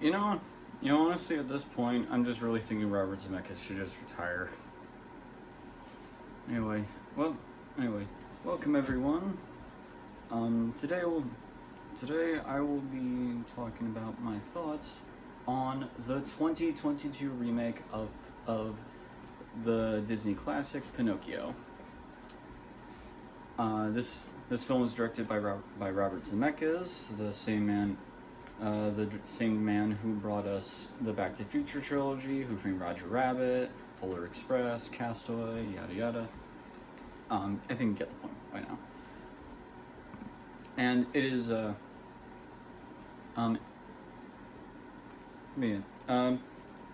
You know, honestly, at this point, I'm just really thinking Robert Zemeckis should just retire. Anyway, well, anyway, welcome everyone. Today I will be talking about my thoughts on the 2022 remake of the Disney classic Pinocchio. This film was directed by Robert Zemeckis, the same man who brought us the Back to the Future trilogy, Who Framed Roger Rabbit, Polar Express, Castaway, yada yada. I think you get the point by now. And it is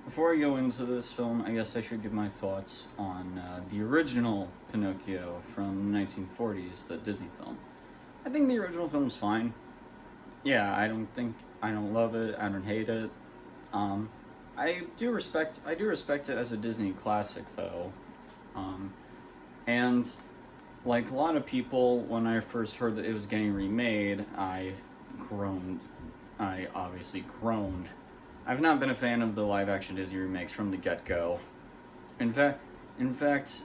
before I go into this film, I guess I should give my thoughts on the original Pinocchio from the 1940s, the Disney film. I think the original film's fine. Yeah, I don't love it, I don't hate it. I do respect it as a Disney classic though. And like a lot of people, when I first heard that it was getting remade, I obviously groaned. I've not been a fan of the live-action Disney remakes from the get-go. In fact,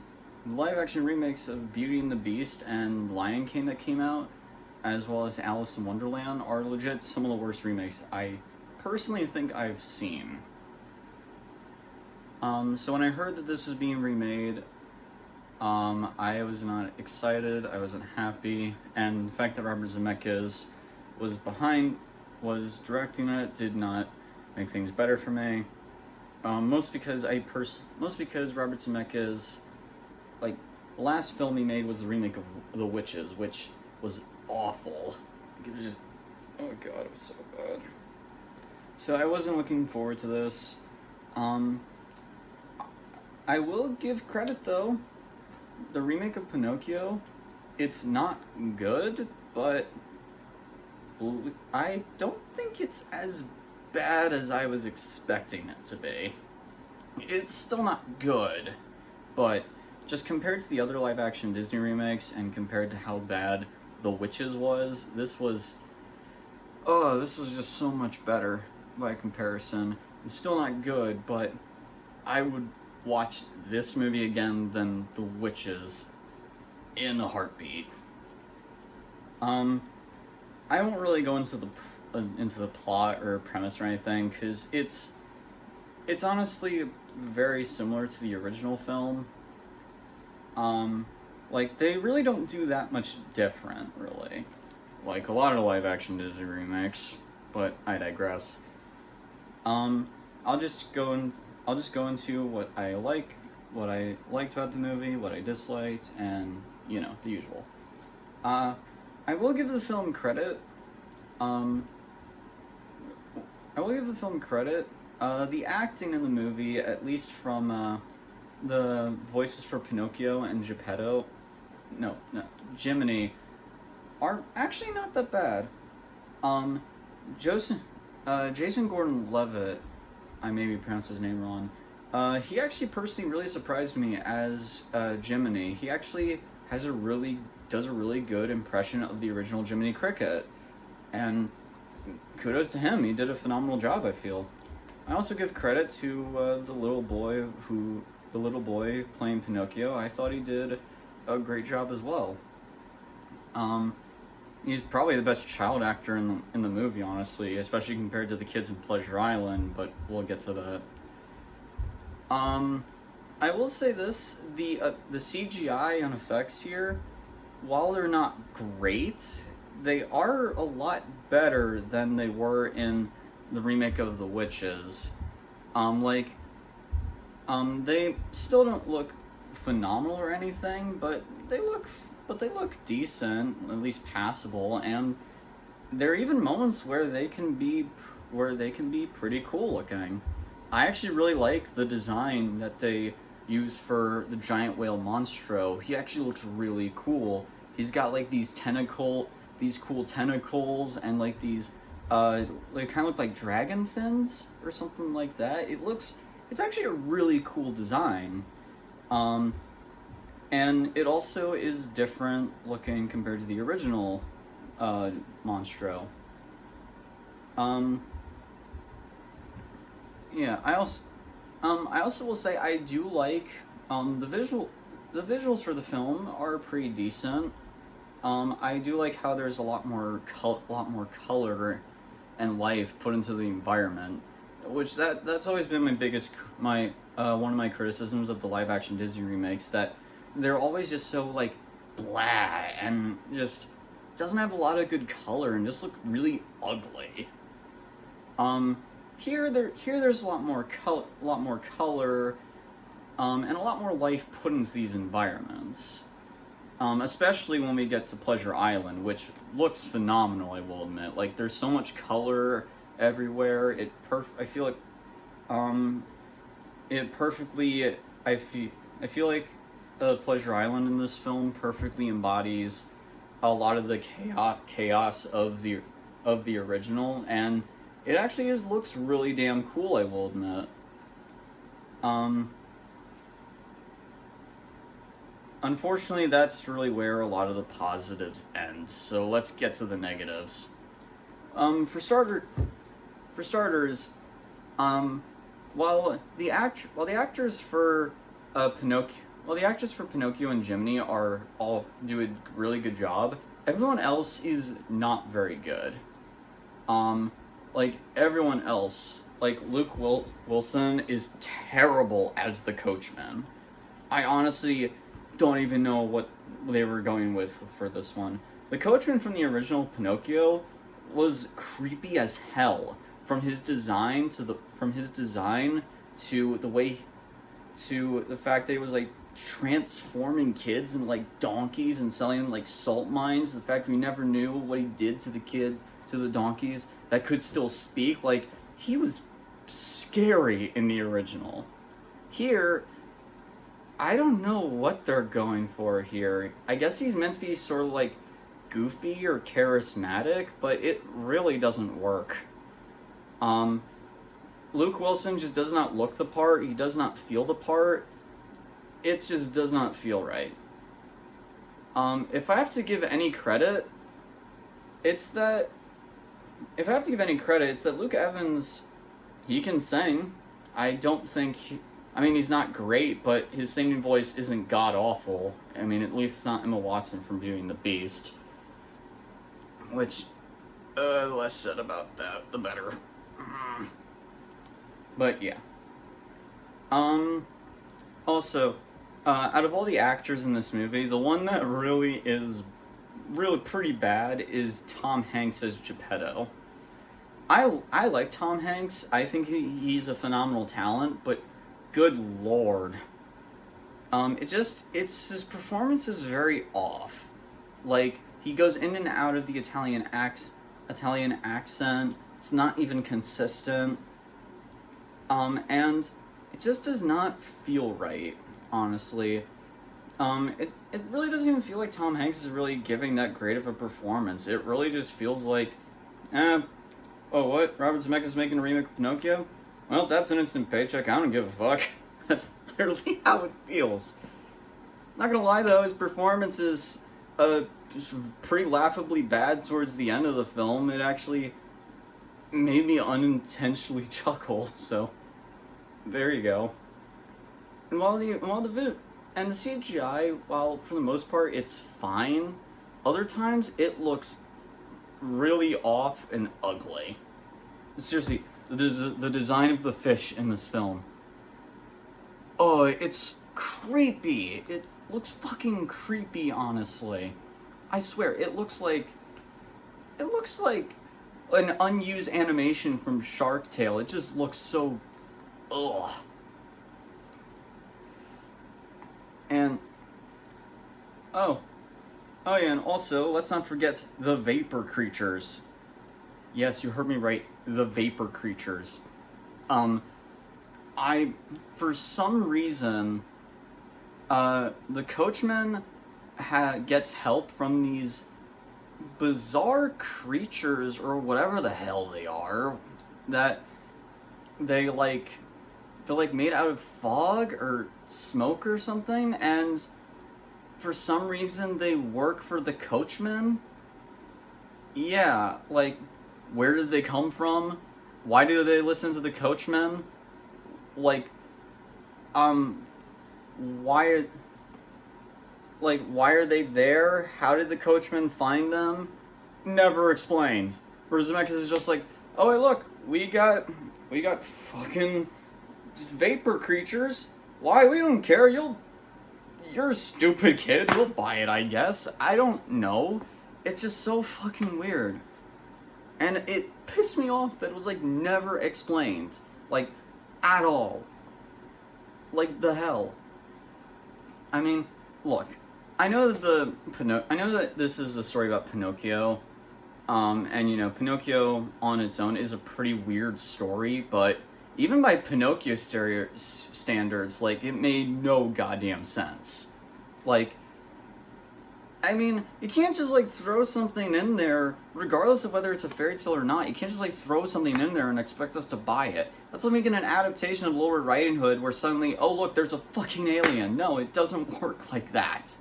live-action remakes of Beauty and the Beast and Lion King that came out, as well as Alice in Wonderland, are legit some of the worst remakes I personally think I've seen. So when I heard that this was being remade, I was not excited, I wasn't happy, and the fact that Robert Zemeckis was directing it did not make things better for me. Most because Robert Zemeckis, like, the last film he made was the remake of The Witches, which was awful. It was just, oh god, it was so bad. So I wasn't looking forward to this. I will give credit though. The remake of Pinocchio, it's not good, but I don't think it's as bad as I was expecting it to be. It's still not good, but just compared to the other live-action Disney remakes and compared to how bad The Witches was, this was just so much better by comparison. It's still not good, but I would watch this movie again than The Witches in a heartbeat. I won't really go into the plot or premise or anything, because it's honestly very similar to the original film. Like, they really don't do that much different, really. Like a lot of live-action Disney remakes, but I digress. I'll just go into what I liked about the movie, what I disliked, and, you know, the usual. I will give the film credit. The acting in the movie, at least from the voices for Pinocchio and Geppetto, Jiminy, are actually not that bad. Jason Gordon-Levitt, I maybe pronounced his name wrong. He actually personally really surprised me as Jiminy. He actually does a really good impression of the original Jiminy Cricket, and kudos to him. He did a phenomenal job, I feel. I also give credit to the little boy playing Pinocchio. I thought he did a great job as well. He's probably the best child actor in the movie, honestly, especially compared to the kids in Pleasure Island, but we'll get to that. I will say this, the CGI and effects here, while they're not great, they are a lot better than they were in the remake of The Witches. They still don't look phenomenal or anything, but they look decent, at least passable, and there are even moments where they can be pretty cool looking. I actually really like the design that they used for the giant whale Monstro. He actually looks really cool. He's got like these cool tentacles and like these they kind of look like dragon fins or something like that. It's actually a really cool design. And it also is different looking compared to the original Monstro. Yeah, I also will say I do like the visuals for the film are pretty decent. I do like how there's a lot more color and life put into the environment, which that's always been my one of my criticisms of the live action Disney remakes, that they're always just so like blah and just doesn't have a lot of good color and just look really ugly. Um, here there's a lot more color, and a lot more life put into these environments. Especially when we get to Pleasure Island, which looks phenomenal, I will admit. Like, there's so much color everywhere. I feel like, um, it perfectly. I feel like, Pleasure Island in this film perfectly embodies a lot of the chaos of the original, and it actually looks really damn cool, I will admit. Um, Unfortunately, that's really where a lot of the positives end. So let's get to the negatives. Um, for starter, for starters, um, while the actors for Pinocchio, while the actors for Pinocchio and Jiminy are all do a really good job, everyone else is not very good. Um, like everyone else, like Wilson is terrible as the coachman. I honestly don't even know what they were going with for this one. The coachman from the original Pinocchio was creepy as hell. From his design to the way to the fact that he was like transforming kids into like donkeys and selling them like salt mines. The fact we never knew what he did to the donkeys that could still speak. Like, he was scary in the original. Here, I don't know what they're going for here. I guess he's meant to be sort of like goofy or charismatic, but it really doesn't work. Um, Luke Wilson just does not look the part. He does not feel the part. It just does not feel right. If I have to give any credit, it's that it's that Luke Evans, he can sing. I don't think I mean, he's not great, but his singing voice isn't god awful. I mean, at least it's not Emma Watson from Beauty and the Beast. Which, less said about that, the better. But yeah. Also, out of all the actors in this movie, the one that really is really pretty bad is Tom Hanks as Geppetto. I like Tom Hanks. I think he's a phenomenal talent, but good lord. It's his performance is very off. Like, he goes in and out of the Italian accent. It's not even consistent. And it just does not feel right, honestly. It really doesn't even feel like Tom Hanks is really giving that great of a performance. It really just feels like, oh, what? Robert Zemeckis making a remake of Pinocchio? Well, that's an instant paycheck. I don't give a fuck. That's literally how it feels. Not gonna lie though, his performance is just pretty laughably bad towards the end of the film. It actually made me unintentionally chuckle. So there you go. And the CGI, while for the most part it's fine, other times it looks really off and ugly. Seriously, the design of the fish in this film. Oh, it's creepy. It looks fucking creepy, honestly. I swear, it looks like an unused animation from Shark Tale. It just looks so ugh. And oh, oh yeah, and also let's not forget the vapor creatures. Yes, you heard me right. The vapor creatures. I, for some reason, the coachman gets help from these bizarre creatures or whatever the hell they are, that they're like made out of fog or smoke or something, and for some reason they work for the coachman. Yeah, like, where did they come from? Why do they listen to the coachman? Like, um, why are why are they there? How did the coachman find them? Never explained. Whereas Zemeckis is just like, oh hey look, we got fucking vapor creatures. Why? We don't care. You're a stupid kid. You'll buy it, I guess. I don't know. It's just so fucking weird. And it pissed me off that it was like never explained. Like, at all. Like the hell. I mean, look, I know that this is a story about Pinocchio, and you know, Pinocchio on its own is a pretty weird story, but even by Pinocchio standards, like, it made no goddamn sense. Like, I mean, you can't just like throw something in there, regardless of whether it's a fairy tale or not. You can't just like throw something in there and expect us to buy it. That's like making an adaptation of Little Red Riding Hood where suddenly, oh look, there's a fucking alien. No, it doesn't work like that.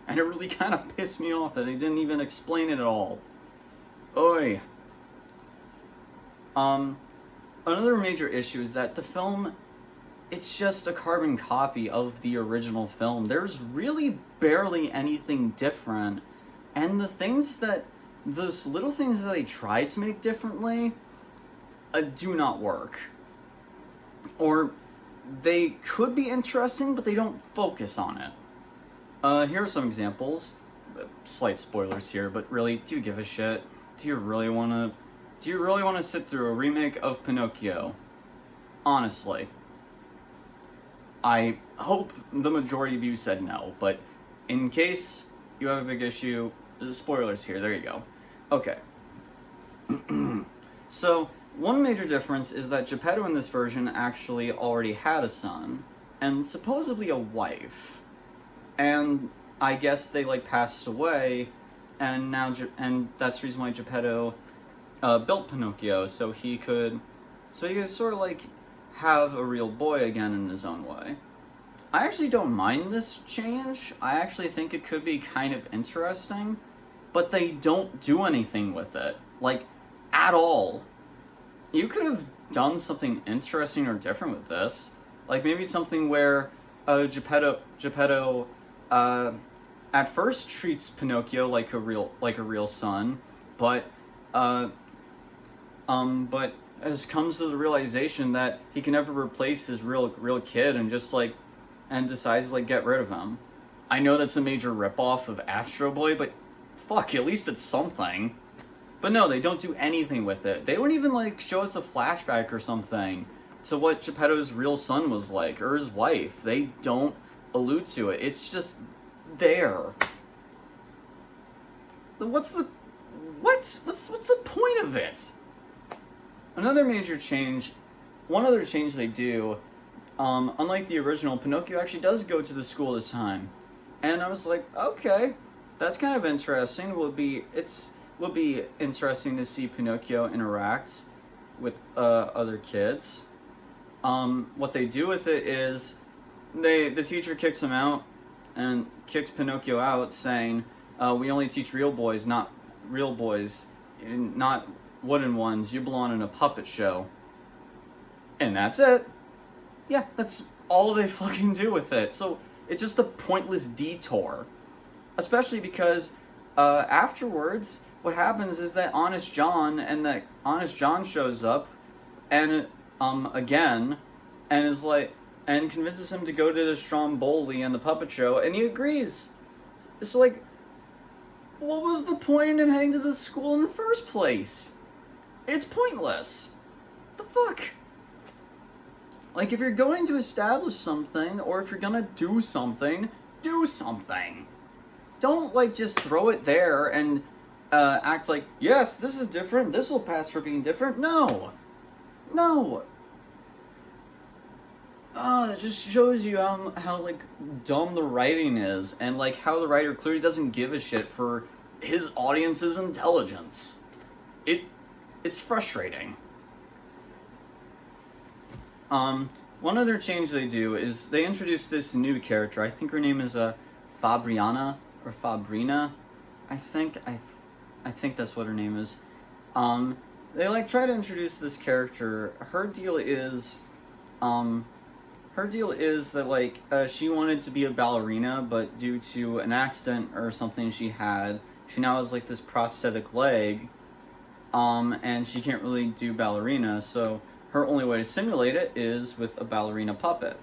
And it really kind of pissed me off that they didn't even explain it at all. Oi. Another major issue is that the film, it's just a carbon copy of the original film. There's really barely anything different. And those little things that they try to make differently, do not work. Or they could be interesting, but they don't focus on it. Here are some examples. Slight spoilers here, but really, do you give a shit? Do you really want to sit through a remake of Pinocchio? Honestly. I hope the majority of you said no, but in case you have a big issue, spoilers here, there you go. Okay. So, one major difference is that Geppetto in this version actually already had a son, and supposedly a wife. And I guess they, like, passed away, and now, and that's the reason why Geppetto built Pinocchio, so he could sort of, like, have a real boy again in his own way. I actually don't mind this change. I actually think it could be kind of interesting, but they don't do anything with it. Like, at all. You could have done something interesting or different with this. Like, maybe something where Geppetto at first treats Pinocchio like a real son, but as comes to the realization that he can never replace his real kid and decides to, like, get rid of him. I know that's a major ripoff of Astro Boy, but fuck, at least it's something. But no, they don't do anything with it. They don't even, like, show us a flashback or something to what Geppetto's real son was like, or his wife. They don't allude to it. It's just there. What's the point of it? One other change they do, unlike the original, Pinocchio actually does go to the school this time. And I was like, okay, that's kind of interesting. It will be interesting to see Pinocchio interact with other kids. What they do with it is the teacher kicks him out and kicks Pinocchio out, saying, we only teach real boys, not wooden ones. You belong in a puppet show. And that's it. Yeah, that's all they fucking do with it. So it's just a pointless detour. Especially because afterwards, what happens is that Honest John shows up and again and is like, and convinces him to go to the Stromboli and the puppet show, and he agrees. So, like, what was the point in him heading to the school in the first place? It's pointless. The fuck? Like, if you're going to establish something, or if you're gonna do something, do something. Don't, like, just throw it there and act like, yes, this is different, this will pass for being different. No. That just shows you how like dumb the writing is, and like how the writer clearly doesn't give a shit for his audience's intelligence. It's frustrating. One other change they do is they introduce this new character. I think her name is Fabriana or Fabrina. I think that's what her name is. They like try to introduce this character. Her deal is Um, her deal is that, like, she wanted to be a ballerina, but due to an accident or something she had, she now has, like, this prosthetic leg, and she can't really do ballerina, so her only way to simulate it is with a ballerina puppet.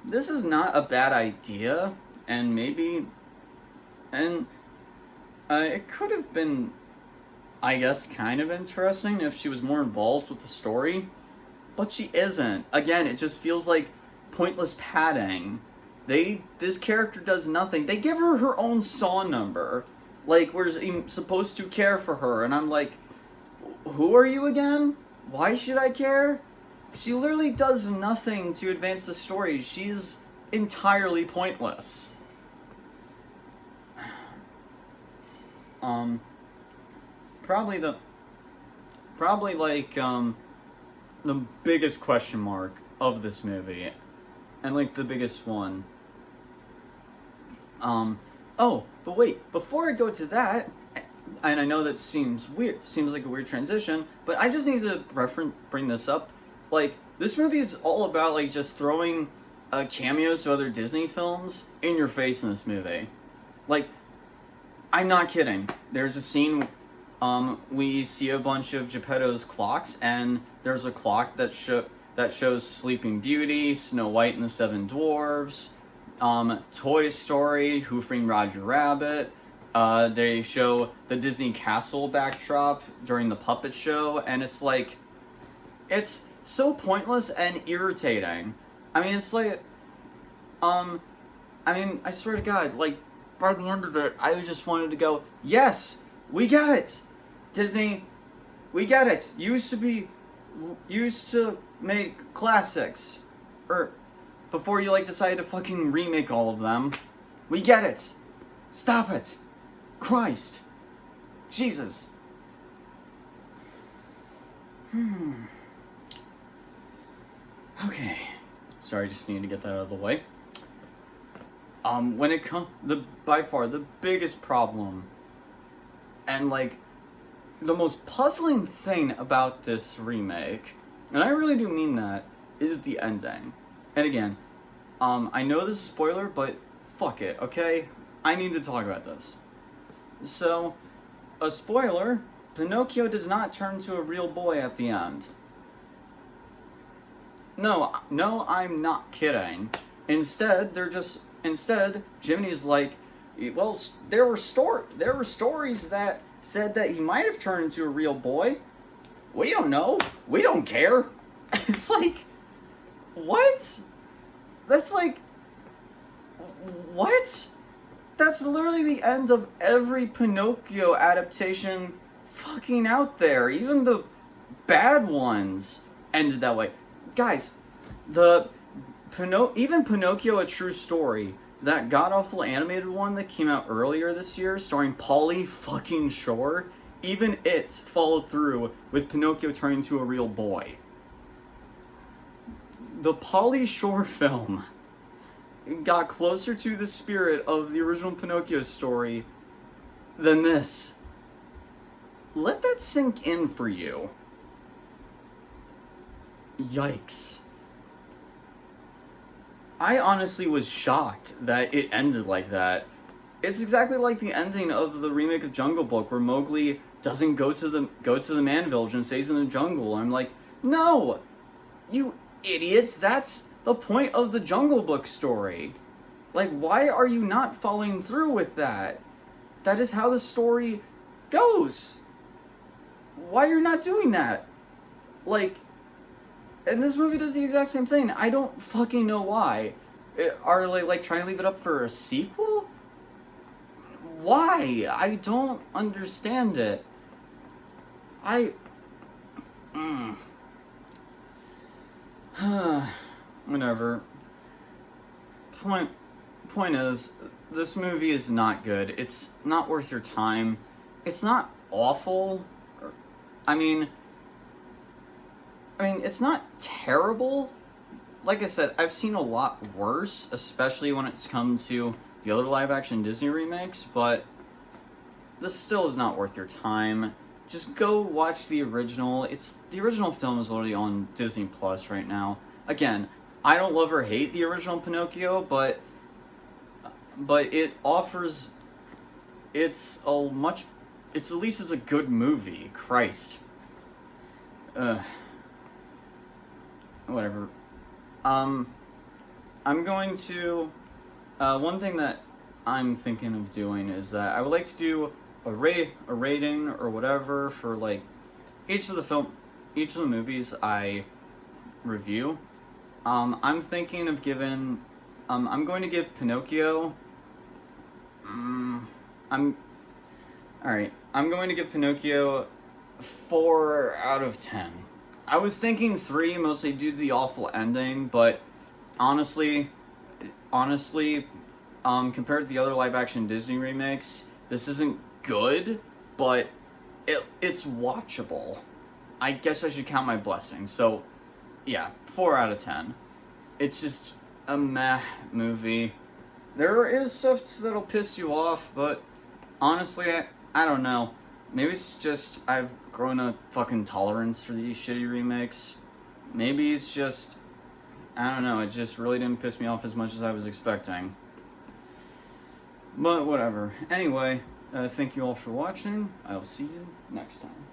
This is not a bad idea, and maybe, and it could have been, I guess, kind of interesting if she was more involved with the story, but she isn't. Again, it just feels like pointless padding. This character does nothing. They give her her own saw number, like we're supposed to care for her, and I'm like, who are you again? Why should I care? She literally does nothing to advance the story. She's entirely pointless. Um, probably like the biggest question mark of this movie, and like the biggest one. Oh, but wait, before I go to that, and I know that seems like a weird transition, but I just need to bring this up. Like, this movie is all about, like, just throwing cameos to other Disney films in your face in this movie. Like, I'm not kidding. There's a scene, we see a bunch of Geppetto's clocks, and there's a clock that shows Sleeping Beauty, Snow White and the Seven Dwarfs, Toy Story, Who Framed Roger Rabbit. They show the Disney Castle backdrop during the puppet show, and it's like, it's so pointless and irritating. I mean, it's like, I swear to God, like, by the end of it, I just wanted to go, yes, we get it! Disney, we get it! You used to make classics. Or, before you, like, decided to fucking remake all of them. We get it! Stop it! Christ! Jesus! Okay. Sorry, just need to get that out of the way. When it comes, by far, the biggest problem, and, like, the most puzzling thing about this remake, and I really do mean that, is the ending. And again, I know this is a spoiler, but fuck it, okay? I need to talk about this. So, a spoiler, Pinocchio does not turn to a real boy at the end. No, I'm not kidding. Instead, Jiminy's like, well, there were stories that said that he might have turned into a real boy. We don't know. We don't care. It's like, what? That's like, what? That's literally the end of every Pinocchio adaptation fucking out there. Even the bad ones ended that way. Guys, even Pinocchio, A True Story, that god-awful animated one that came out earlier this year, starring Pauly fucking Shore, even it followed through with Pinocchio turning into a real boy. The Pauly Shore film got closer to the spirit of the original Pinocchio story than this. Let that sink in for you. Yikes. I honestly was shocked that it ended like that. It's exactly like the ending of the remake of Jungle Book, where Mowgli doesn't go to the man village and stays in the jungle. I'm like, no, you idiots! That's the point of the Jungle Book story. Like, why are you not following through with that? That is how the story goes. Why are you not doing that? Like, and this movie does the exact same thing. I don't fucking know why. Are they, like, trying to leave it up for a sequel? Why? I don't understand it. Whatever. Point is, this movie is not good. It's not worth your time. It's not awful. I mean, it's not terrible. Like I said, I've seen a lot worse, especially when it's come to the other live-action Disney remakes, but this still is not worth your time. Just go watch the original. The original film is already on Disney Plus right now. again, I don't love or hate the original Pinocchio, but it offers, it's a much, it's at least it's a good movie. Christ. Whatever. I'm going to, one thing that I'm thinking of doing is that I would like to do a rating or whatever for like each of the movies I review. I'm thinking of giving, I'm going to give Pinocchio, alright, I'm going to give Pinocchio 4 out of 10. I was thinking 3, mostly due to the awful ending, but honestly, compared to the other live-action Disney remakes, this isn't good, but it's watchable. I guess I should count my blessings. So, yeah, 4 out of 10. It's just a meh movie. There is stuff that'll piss you off, but honestly, I don't know. Maybe it's just I've grown a fucking tolerance for these shitty remakes. Maybe it's just, I don't know, it just really didn't piss me off as much as I was expecting. But whatever. Anyway, thank you all for watching. I'll see you next time.